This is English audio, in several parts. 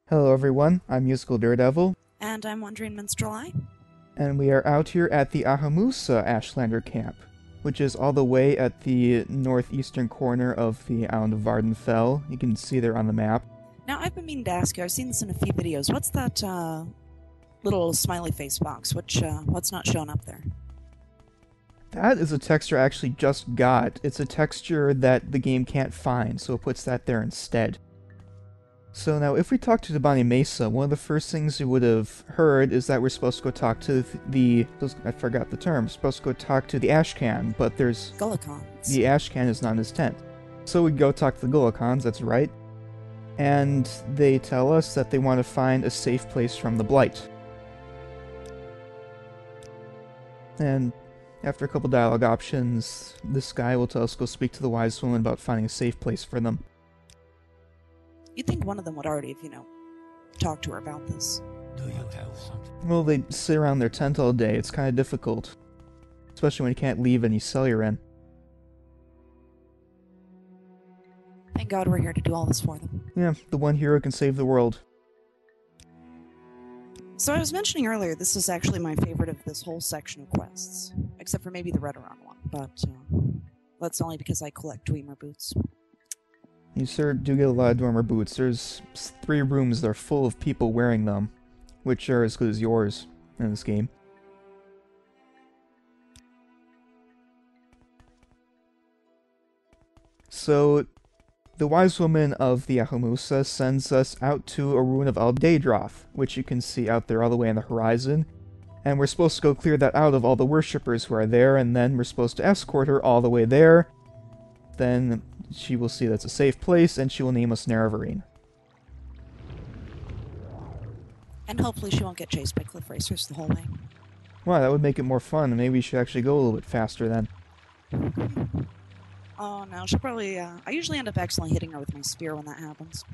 Hello everyone, I'm Musical Daredevil, And I'm wondering, Minstrel Eye? and we are out here at the Ahamusa Ashlander camp, which is all the way at the northeastern corner of the island of Vardenfell. You can see there on the map. Now, I've been meaning to ask you, I've seen this in a few videos. What's that little smiley face box? What's not showing up there? That is a texture I actually just got. It's a texture that the game can't find, so it puts that there instead. So now, if we talk to the Bonnie Mesa, one of the first things you would have heard is that we're supposed to go talk to I forgot the term, supposed to go talk to the Ashcan, but there's... Gullicons. The Ashcan is not in his tent. So we go talk to the Gullicons, that's right. And they tell us that they want to find a safe place from the Blight. And after a couple dialogue options, this guy will tell us to go speak to the wise woman about finding a safe place for them. You'd think one of them would already have, talked to her about this. Do you have something? Well, they sit around their tent all day. It's kind of difficult. Especially when you can't leave any cell you're in. Thank God we're here to do all this for them. Yeah, the one hero can save the world. So I was mentioning earlier, this is actually my favorite of this whole section of quests. Except for maybe the Redoran one, but that's only because I collect Dwemer boots. You sure do get a lot of Dormer boots. There's 3 rooms that are full of people wearing them, which are as good as yours in this game. So, the wise woman of the Ahamusa sends us out to a ruin of Aldeidroth, which you can see out there all the way on the horizon, and we're supposed to go clear that out of all the worshippers who are there, and then we're supposed to escort her all the way there. Then she will see that's a safe place, and she will name us Narine. And hopefully she won't get chased by cliff racers the whole way. Wow, that would make it more fun, and maybe we should actually go a little bit faster then. Oh no, she'll probably, I usually end up accidentally hitting her with my spear when that happens.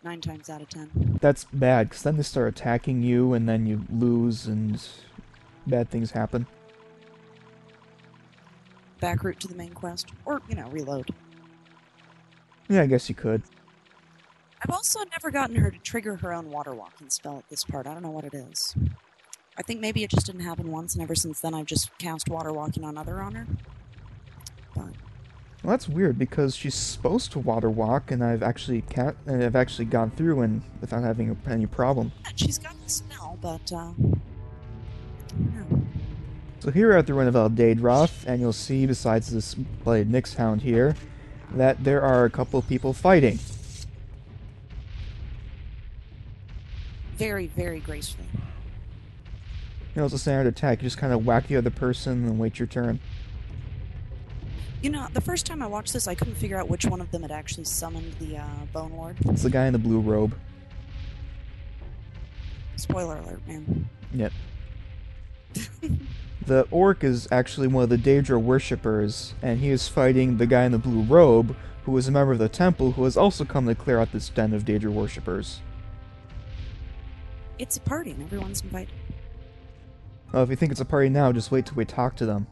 9 times out of 10. That's bad, because then they start attacking you, and then you lose, and bad things happen. Back route to the main quest. Or, reload. Yeah, I guess you could. I've also never gotten her to trigger her own water walking spell at this part. I don't know what it is. I think maybe it just didn't happen once, and ever since then I've just cast water walking on her. But Well, that's weird, because she's supposed to water walk, and I've actually gone through and without having any problem. yeah, she's got the spell, but no. So here at the ruin of Aldeidroth, and you'll see, besides this blooded Nyx hound here, that there are a couple of people fighting. Very, very gracefully. It's a standard attack. You just kind of whack the other person and wait your turn. The first time I watched this, I couldn't figure out which one of them had actually summoned the Bone Lord. It's the guy in the blue robe. Spoiler alert, man. Yep. The orc is actually one of the Daedra worshippers, and he is fighting the guy in the blue robe, who is a member of the temple, who has also come to clear out this den of Daedra worshippers. It's a party, and everyone's invited. Well, if you think it's a party now, just wait till we talk to them.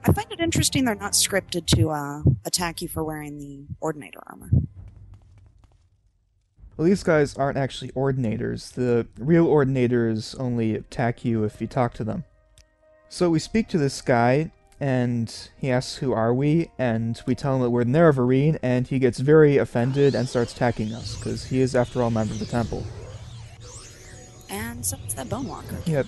I find it interesting they're not scripted to attack you for wearing the Ordinator armor. Well, these guys aren't actually Ordinators. The real Ordinators only attack you if you talk to them. So we speak to this guy, and he asks who are we, and we tell him that we're Narine, and he gets very offended and starts attacking us, because he is, after all, a member of the temple. And so it's that Bone Walker. Yep.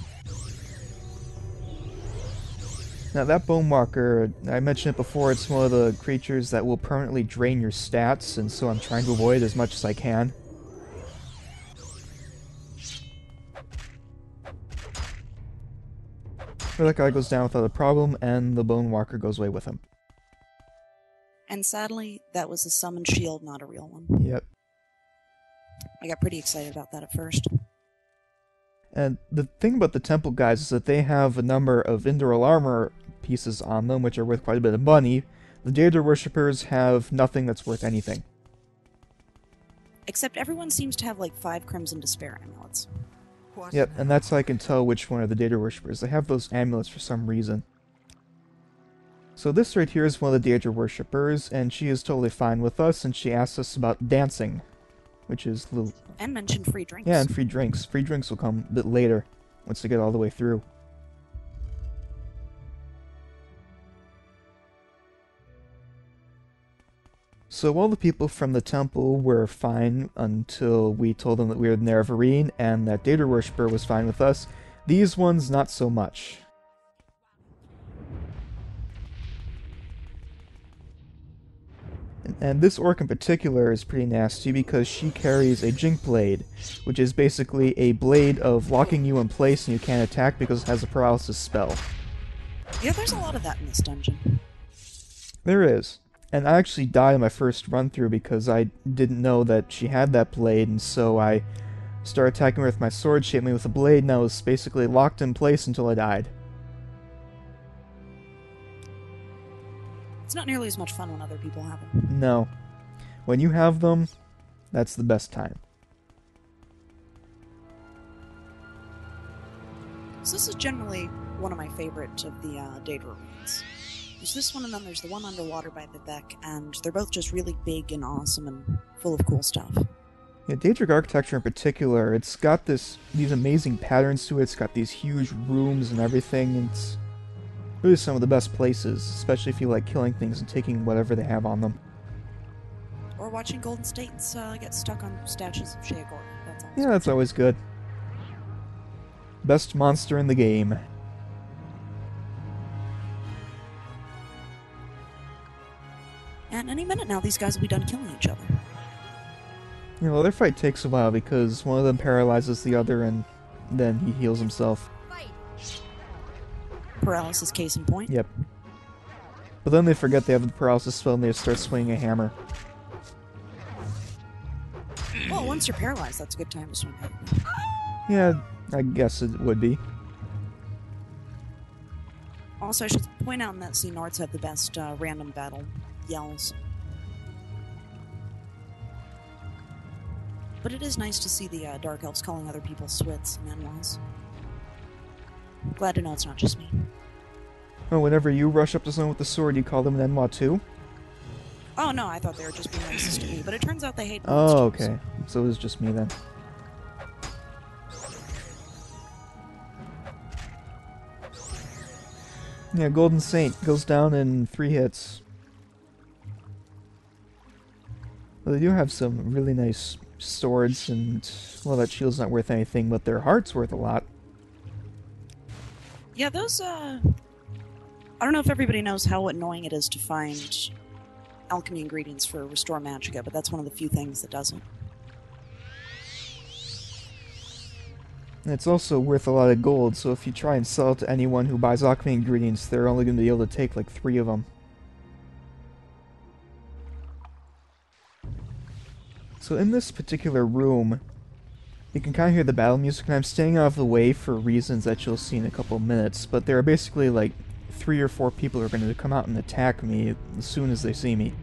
Now that Bone Walker, I mentioned it before, it's one of the creatures that will permanently drain your stats, and so I'm trying to avoid it as much as I can. But that guy goes down without a problem, and the Bone Walker goes away with him. And sadly, that was a summoned shield, not a real one. Yep. I got pretty excited about that at first. And the thing about the temple guys is that they have a number of indoor armor pieces on them, which are worth quite a bit of money. The Daedra worshippers have nothing that's worth anything. Except everyone seems to have like 5 Crimson Despair amulets. Yep, and that's how I can tell which one are the Daedra worshippers. They have those amulets for some reason. So this right here is one of the Daedra worshippers, and she is totally fine with us, and she asks us about dancing, which is a little... And mentioned free drinks. Yeah, and free drinks. Free drinks will come a bit later, once they get all the way through. So all the people from the temple were fine until we told them that we were the Narine, and that Daedra worshipper was fine with us. These ones, not so much. And this orc in particular is pretty nasty because she carries a Jink Blade, which is basically a blade of locking you in place and you can't attack because it has a paralysis spell. Yeah, there's a lot of that in this dungeon. There is. And I actually died in my first run through because I didn't know that she had that blade, and so I started attacking her with my sword, she hit me with a blade, and I was basically locked in place until I died. It's not nearly as much fun when other people have them. No. When you have them, that's the best time. So this is generally one of my favorite of the Daedra ruins. There's this one, and then there's the one underwater by the Beck, and they're both just really big and awesome and full of cool stuff. Yeah, Daedric architecture in particular, it's got these amazing patterns to it, it's got these huge rooms and everything, and it's really some of the best places, especially if you like killing things and taking whatever they have on them. Or watching Golden States get stuck on statues of Sheagor. That's awesome. Yeah, that's always good. Best monster in the game. And any minute now, these guys will be done killing each other. You know, their fight takes a while because one of them paralyzes the other and then he heals himself. Paralysis case in point. Yep. But then they forget they have the paralysis spell and they start swinging a hammer. Well, once you're paralyzed, that's a good time to swing it. Yeah, I guess it would be. Also, I should point out in that scene, Nords have the best random battle yells. But it is nice to see the Dark Elves calling other people swits and Enwas. Glad to know it's not just me. Oh, whenever you rush up to someone with the sword, you call them an Enwa too? Oh no, I thought they were just being racist to me, but it turns out they hate Oh, monsters. okay. So it was just me then. Yeah, Golden Saint goes down in 3 hits. Well, they do have some really nice swords, and, well, that shield's not worth anything, but their heart's worth a lot. Yeah, those, I don't know if everybody knows how annoying it is to find alchemy ingredients for Restore Magicka, but that's one of the few things that doesn't. And it's also worth a lot of gold, so if you try and sell it to anyone who buys alchemy ingredients, they're only going to be able to take like 3 of them. So in this particular room, you can kind of hear the battle music, and I'm staying out of the way for reasons that you'll see in a couple of minutes, but there are basically like 3 or 4 people who are going to come out and attack me as soon as they see me.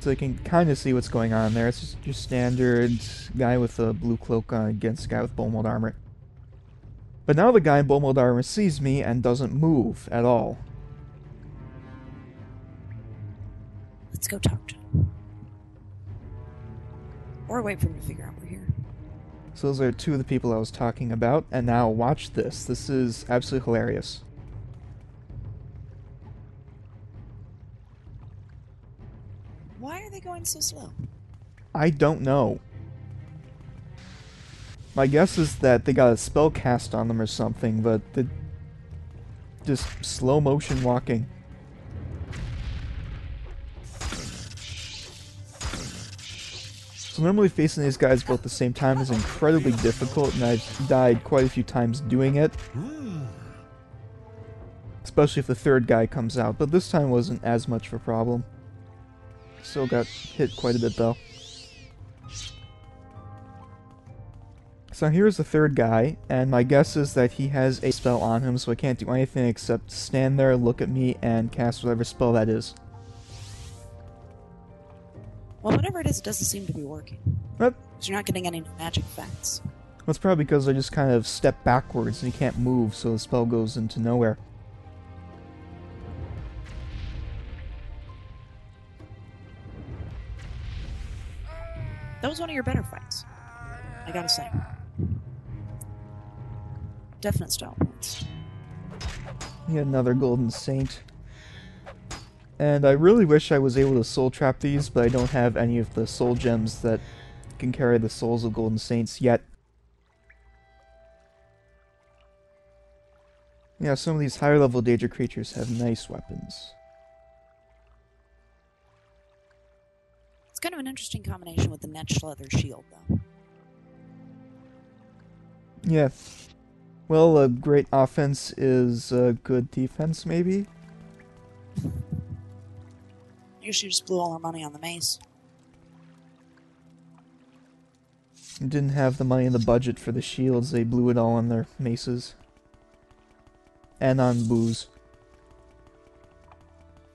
So you can kind of see what's going on there. It's just your standard guy with a blue cloak on against a guy with bone mold armor. But now the guy in bone mold armor sees me and doesn't move at all. Let's go talk to him. Or wait for him to figure out we're here. So those are 2 of the people I was talking about, and now watch this. This is absolutely hilarious. Why are they going so slow? I don't know. My guess is that they got a spell cast on them or something, but they're just slow motion walking. So normally facing these guys both at the same time is incredibly difficult, and I've died quite a few times doing it. Especially if the 3rd guy comes out, but this time wasn't as much of a problem. Still got hit quite a bit though. So here's the 3rd guy, and my guess is that he has a spell on him, so I can't do anything except stand there, look at me, and cast whatever spell that is. Well, whatever it is, it doesn't seem to be working. What? So you're not getting any magic effects. Well, it's probably because I just kind of step backwards and you can't move, so the spell goes into nowhere. That was one of your better fights, I gotta say. Definite style points. Yet another Golden Saint. And I really wish I was able to soul trap these, but I don't have any of the soul gems that can carry the souls of Golden Saints yet. Yeah, some of these higher level Daedra creatures have nice weapons. It's kind of an interesting combination with the netched leather shield, though. Yeah. Well, a great offense is a good defense, maybe? I guess you just blew all our money on the mace. Didn't have the money in the budget for the shields, they blew it all on their maces. And on booze.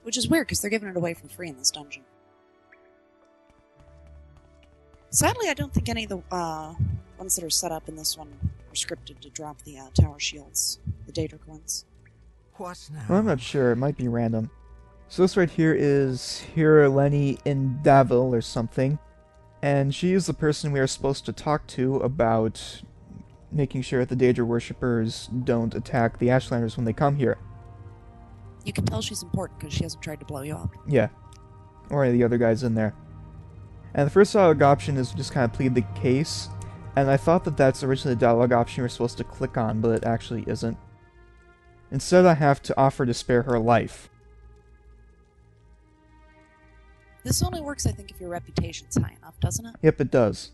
Which is weird, because they're giving it away for free in this dungeon. Sadly, I don't think any of the ones that are set up in this one are scripted to drop the tower shields, the Daedric ones. What now? Well, I'm not sure, it might be random. So this right here is Hireleni Indavil or something. And she is the person we are supposed to talk to about making sure that the Daedra worshippers don't attack the Ashlanders when they come here. You can tell she's important because she hasn't tried to blow you up. Yeah. Or any of the other guys in there. And the first dialogue option is just kind of plead the case. And I thought that that's originally the dialogue option you were supposed to click on, but it actually isn't. Instead, I have to offer to spare her life. This only works, I think, if your reputation's high enough, doesn't it? Yep, it does.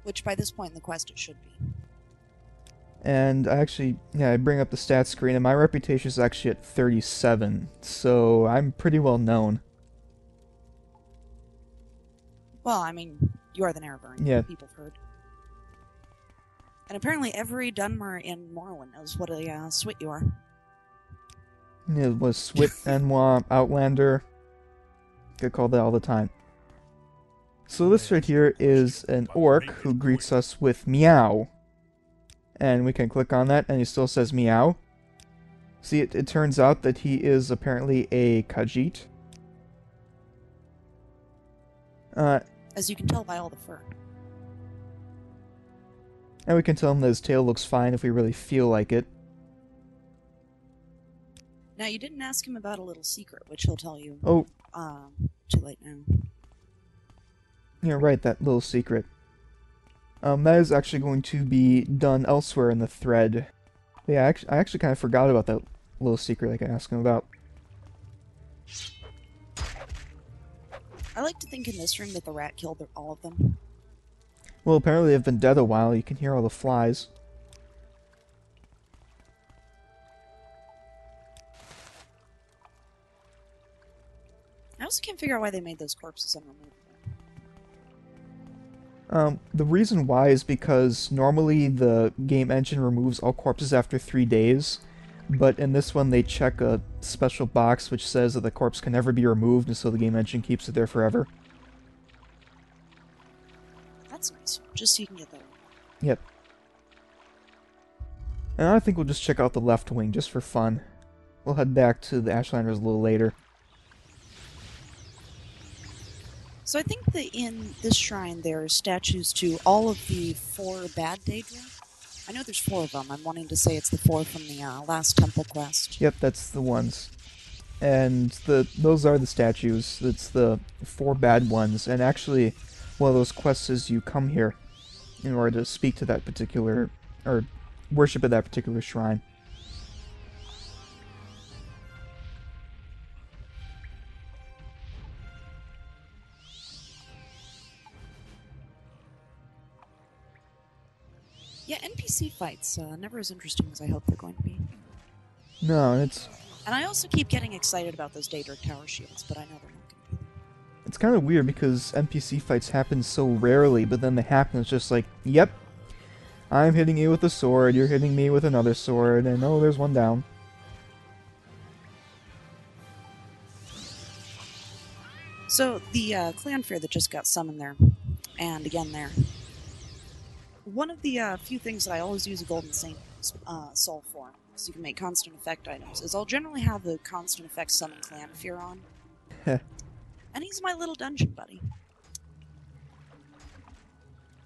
Which, by this point in the quest, it should be. And I bring up the stats screen, and my reputation is actually at 37, so I'm pretty well known. Well, I mean, you are the Nerevarine. Yeah. People have heard. And apparently every Dunmer in Morrowind knows what a swit you are. It was Swit, Enwa, Outlander. Get called that all the time. So this right here is an orc who greets us with meow. And we can click on that, and he still says meow. See, it turns out that he is apparently a Khajiit. As you can tell by all the fur. And we can tell him that his tail looks fine if we really feel like it. Now, you didn't ask him about a little secret, which he'll tell you. Oh. Too late now. Yeah, right, that little secret. That is actually going to be done elsewhere in the thread. Yeah, I actually kind of forgot about that little secret I can ask him about. I like to think in this room that the rat killed all of them. Well, apparently they've been dead a while. You can hear all the flies. I also can't figure out why they made those corpses unremovable. The reason why is because normally the game engine removes all corpses after 3 days, but in this one they check a special box which says that the corpse can never be removed, and so the game engine keeps it there forever. That's nice. Just so you can get that. Yep. And I think we'll just check out the left wing just for fun. We'll head back to the Ashlanders a little later. So I think that in this shrine there are statues to all of the 4 bad Daedra. I know there's 4 of them. I'm wanting to say it's the 4 from the last temple quest. Yep, that's the ones. And those are the statues. It's the 4 bad ones. And actually, one of those quests is you come here in order to speak to that particular, or worship at that particular shrine. Yeah, NPC fights, never as interesting as I hope they're going to be. No, it's... And I also keep getting excited about those Daedric tower shields, but I know they're not going to be. It's kind of weird because NPC fights happen so rarely, but then they happen, it's just like, yep, I'm hitting you with a sword, you're hitting me with another sword, and oh, there's one down. So, the Cleon Fear that just got summoned there, and again there, One of the few things that I always use a golden soul for, so you can make constant effect items, is I'll generally have the constant effect summon clan fear on. Heh. And he's my little dungeon buddy.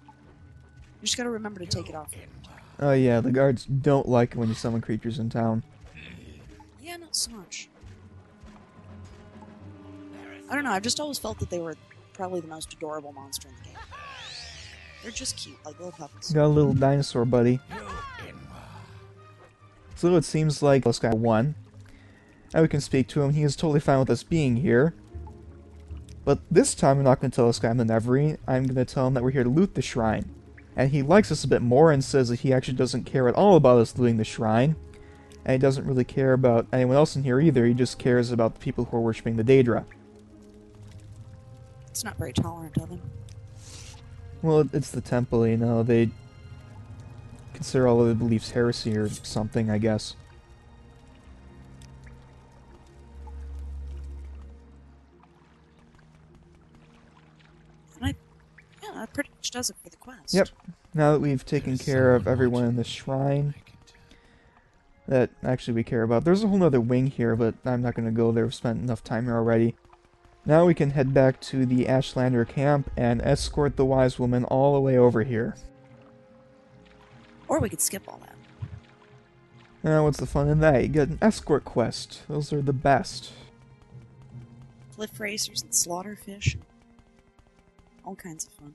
You just gotta remember to take it off. Oh yeah, the guards don't like it when you summon creatures in town. Yeah, not so much. I don't know, I've just always felt that they were probably the most adorable monster in the game. They're just cute, like little puppies. Got a little dinosaur buddy. So it seems like this guy won. And we can speak to him. He is totally fine with us being here. But this time I'm not going to tell this guy I'm the Narine. I'm going to tell him that we're here to loot the shrine. And he likes us a bit more and says that he actually doesn't care at all about us looting the shrine. And he doesn't really care about anyone else in here either. He just cares about the people who are worshipping the Daedra. It's not very tolerant of him. Well, it's the temple, you know. They consider all of the beliefs heresy or something, I guess. And yeah, that pretty much does it for the quest. Yep. Now that we've taken care of everyone in the shrine that actually we care about. There's a whole other wing here, but I'm not going to go there. We've spent enough time here already. Now we can head back to the Ashlander camp and escort the wise woman all the way over here. Or we could skip all that. Now what's the fun in that? You get an escort quest. Those are the best. Cliff racers and slaughterfish. All kinds of fun.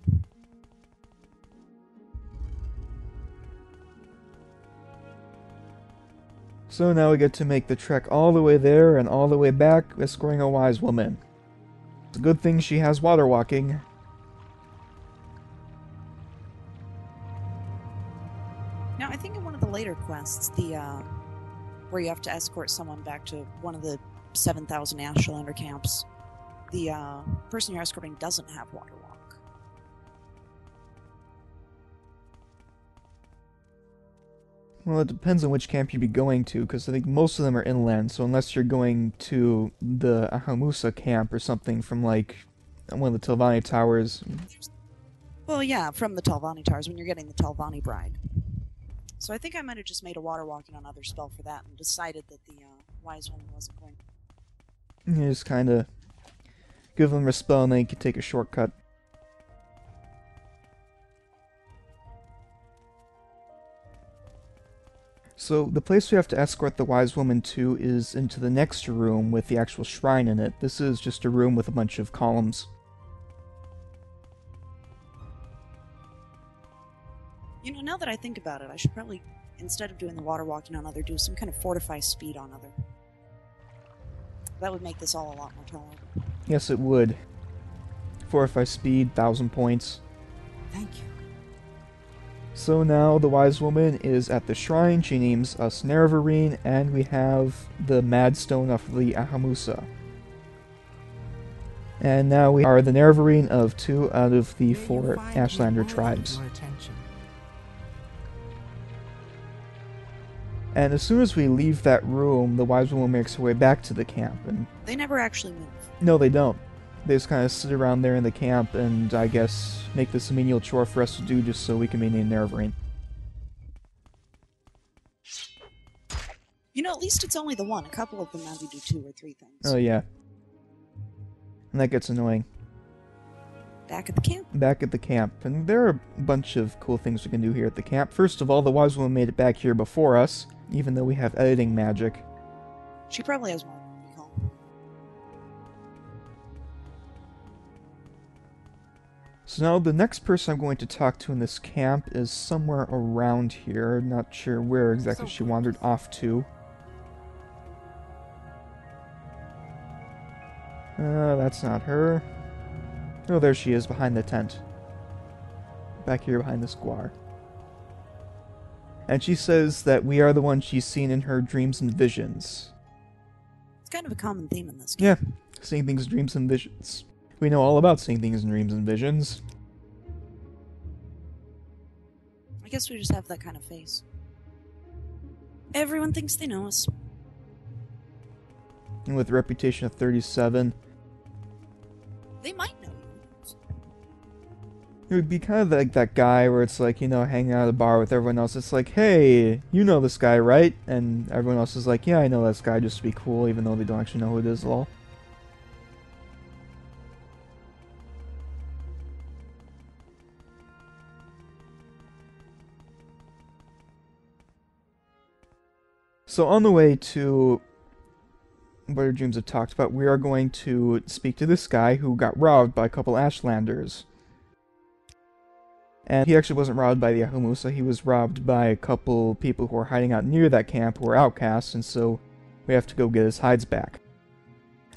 So now we get to make the trek all the way there and all the way back, escorting a wise woman. It's a good thing she has water walking. Now, I think in one of the later quests, where you have to escort someone back to one of the 7,000 Ashlander camps, the person you're escorting doesn't have water walk. Well, it depends on which camp you'd be going to, because I think most of them are inland, so unless you're going to the Ahamusa camp or something from, like, one of the Telvanni Towers. Well, yeah, from the Telvanni Towers, when you're getting the Telvanni Bride. So I think I might have just made a water walking on other spell for that, and decided that the wise woman wasn't going. You just kind of give them a spell, and then you can take a shortcut. So, the place we have to escort the wise woman to is into the next room with the actual shrine in it. This is just a room with a bunch of columns. You know, now that I think about it, I should probably, instead of doing the water walking on other, do some kind of fortify speed on other. That would make this all a lot more tolerable. Yes, it would. Fortify speed, 1,000 points. Thank you. So now the wise woman is at the shrine. She names us Narine, and we have the Mad Stone of the Ahamusa. And now we are the Narine of 2 out of the 4 Ashlander tribes. And as soon as we leave that room, the wise woman makes her way back to the camp. And They never actually move. no, they don't. They just kind of sit around there in the camp and, I guess, make this a menial chore for us to do just so we can be named Narine. You know, at least it's only the one. A couple of them now do 2 or 3 things. Oh, yeah. And that gets annoying. Back at the camp. Back at the camp. And there are a bunch of cool things we can do here at the camp. First of all, the wise woman made it back here before us, even though we have editing magic. She probably has more recall. So now the next person I'm going to talk to in this camp is somewhere around here. Not sure where exactly she wandered off to. That's not her. Oh, there she is, behind the tent. Back here behind this guar. And she says that we are the ones she's seen in her dreams and visions. It's kind of a common theme in this game. Yeah, seeing things in dreams and visions. We know all about seeing things in dreams and visions. I guess we just have that kind of face. Everyone thinks they know us. And with a reputation of 37. They might know you. It would be kind of like that guy where it's like, you know, hanging out at a bar with everyone else. It's like, hey, you know this guy, right? And everyone else is like, yeah, I know this guy, just to be cool, even though they don't actually know who it is at all. So on the way to what our dreams have talked about, we are going to speak to this guy who got robbed by a couple Ashlanders. And he actually wasn't robbed by the Ahumusa, he was robbed by a couple people who were hiding out near that camp who were outcasts, and so we have to go get his hides back.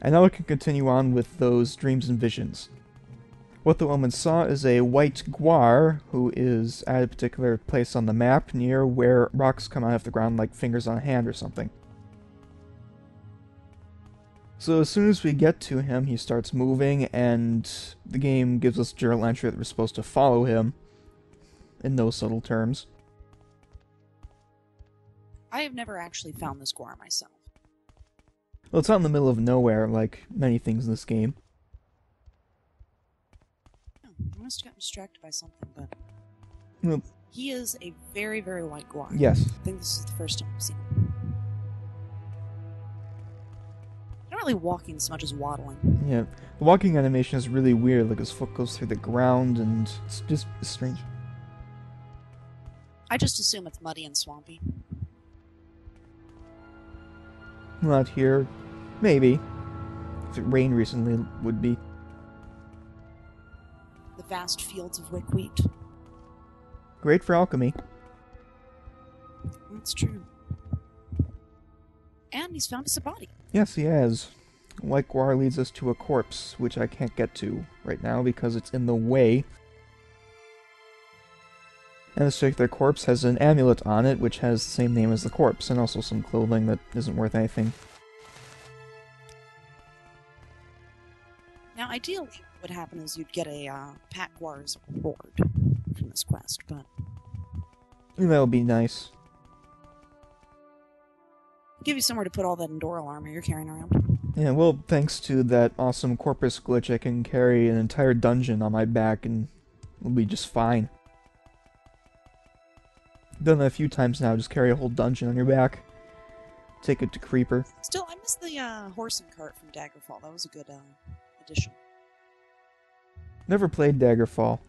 And now we can continue on with those dreams and visions. What the woman saw is a White Guar, who is at a particular place on the map near where rocks come out of the ground like fingers on a hand or something. So as soon as we get to him, he starts moving, and the game gives us a journal entry that we're supposed to follow him, in no subtle terms. I have never actually found this Guar myself. Well, it's out in the middle of nowhere, like many things in this game. Oh, I must have gotten distracted by something, but... Well, he is a very, very white Guar. yes. I think this is the first time I've seen him. Not really walking so much as waddling. Yeah. The walking animation is really weird, like his foot goes through the ground, and it's just strange. I just assume it's muddy and swampy. Not here. Maybe. If it rained recently, it would be. The vast fields of wickweed. Great for alchemy. That's true. And he's found us a body. Yes, he has. White Guar leads us to a corpse, which I can't get to right now because it's in the way. And this particular corpse has an amulet on it, which has the same name as the corpse, and also some clothing that isn't worth anything. Now, ideally, what would happen is you'd get a Pat Guar's reward from this quest, but... That would be nice. give you somewhere to put all that Endoral armor you're carrying around. Yeah, well, thanks to that awesome Corpus glitch, I can carry an entire dungeon on my back and we'll be just fine. Done that a few times now, just carry a whole dungeon on your back. Take it to Creeper. Still, I miss the horse and cart from Daggerfall. That was a good addition. Never played Daggerfall.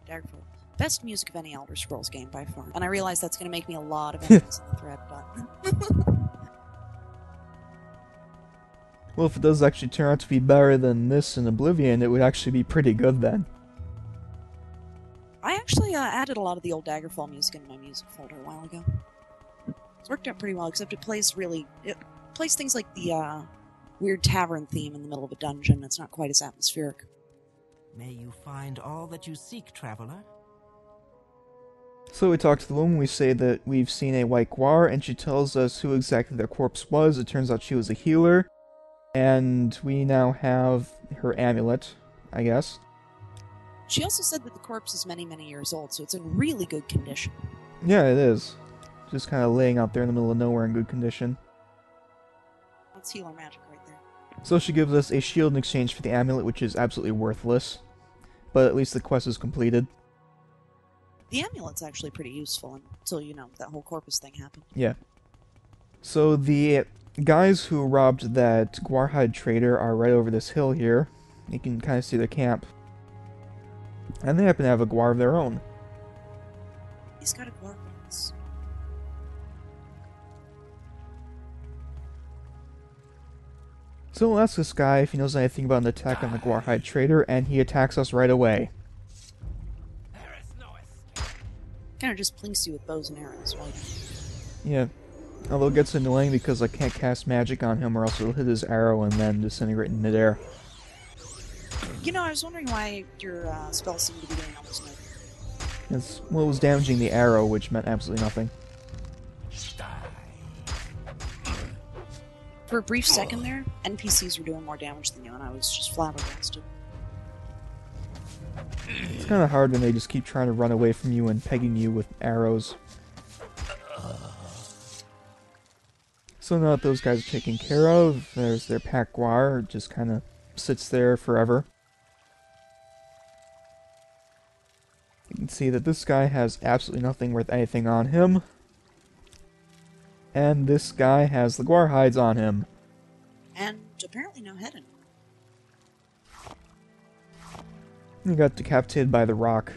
Daggerfall. Best music of any Elder Scrolls game by far. And I realize that's going to make me a lot of enemies in the thread, but... Well, if it does actually turn out to be better than this in Oblivion, it would actually be pretty good then. I actually added a lot of the old Daggerfall music in my music folder a while ago. It's worked out pretty well, except it plays things like the weird tavern theme in the middle of a dungeon. It's not quite as atmospheric. May you find all that you seek, traveler. So we talk to the woman, we say that we've seen a White Guar, and she tells us who exactly their corpse was. It turns out she was a healer, and we now have her amulet, I guess. She also said that the corpse is many, many years old, so it's in really good condition. Yeah, it is. Just kind of laying out there in the middle of nowhere in good condition. That's healer magic right there. So she gives us a shield in exchange for the amulet, which is absolutely worthless. But at least the quest is completed. The amulet's actually pretty useful until, that whole corpus thing happened. Yeah. So the guys who robbed that Guarhide trader are right over this hill here. You can kind of see their camp. And they happen to have a Guar of their own. He's got a Guar once. So we'll ask this guy if he knows anything about an attack on the Guarhide trader, and he attacks us right away. Kind of just plinks you with bows and arrows, right? Yeah. Although it gets annoying because I can't cast magic on him or else it'll hit his arrow and then disintegrate in midair. I was wondering why your spells seem to be doing almost nothing. Well, it was damaging the arrow, which meant absolutely nothing. For a brief second there, NPCs were doing more damage than you, and I was just flabbergasted. It's kind of hard when they just keep trying to run away from you and pegging you with arrows. So now that those guys are taken care of, there's their Pat Guar, just kind of sits there forever. see that this guy has absolutely nothing worth anything on him. And this guy has the Guar hides on him. And apparently no head anymore. He got decapitated by the rock.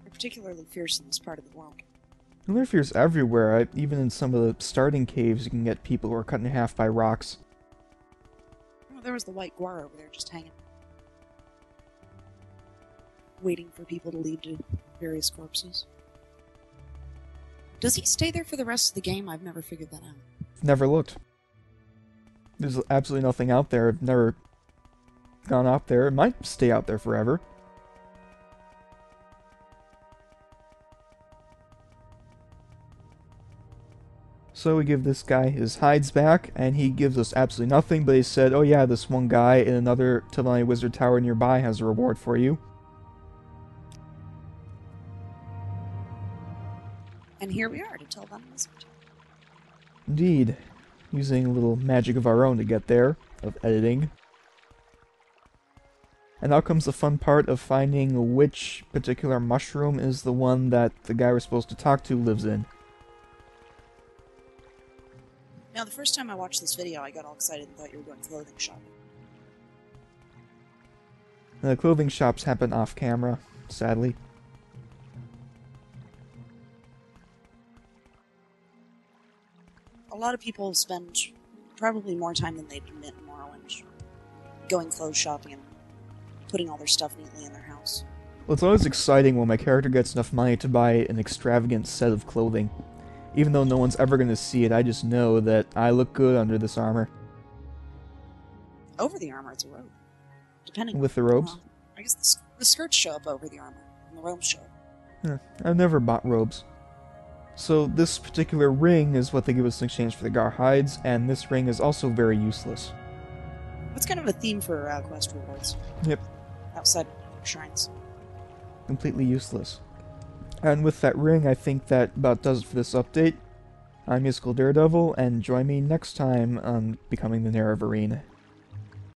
They're particularly fierce in this part of the world. And they're fierce everywhere. Even in some of the starting caves, you can get people who are cut in half by rocks. Oh, there was the White Guar over there just hanging. Waiting for people to lead to various corpses. Does he stay there for the rest of the game? I've never figured that out. Never looked. There's absolutely nothing out there. I've never gone up there. It might stay out there forever. So we give this guy his hides back, and he gives us absolutely nothing, but he said, oh yeah, this one guy in another Telvanni Wizard Tower nearby has a reward for you. And here we are to Telvanni Wizard. Indeed. Using a little magic of our own to get there, of editing. And now comes the fun part of finding which particular mushroom is the one that the guy we're supposed to talk to lives in. Now, the first time I watched this video, I got all excited and thought you were going clothing shopping. The clothing shops happen off camera, sadly. A lot of people spend probably more time than they'd admit in Morrowind going clothes shopping and putting all their stuff neatly in their house. Well, it's always exciting when my character gets enough money to buy an extravagant set of clothing. Even though no one's ever going to see it, I just know that I look good under this armor. Over the armor, it's a robe. Depending with the robes? I guess the skirts show up over the armor, and the robes show up. I've never bought robes. So this particular ring is what they give us in exchange for the Guar hides, and this ring is also very useless. What's kind of a theme for quest rewards? Yep. Outside of shrines. Completely useless. And with that ring, I think that about does it for this update. I'm Musical Daredevil, and join me next time on Becoming the Narravarine.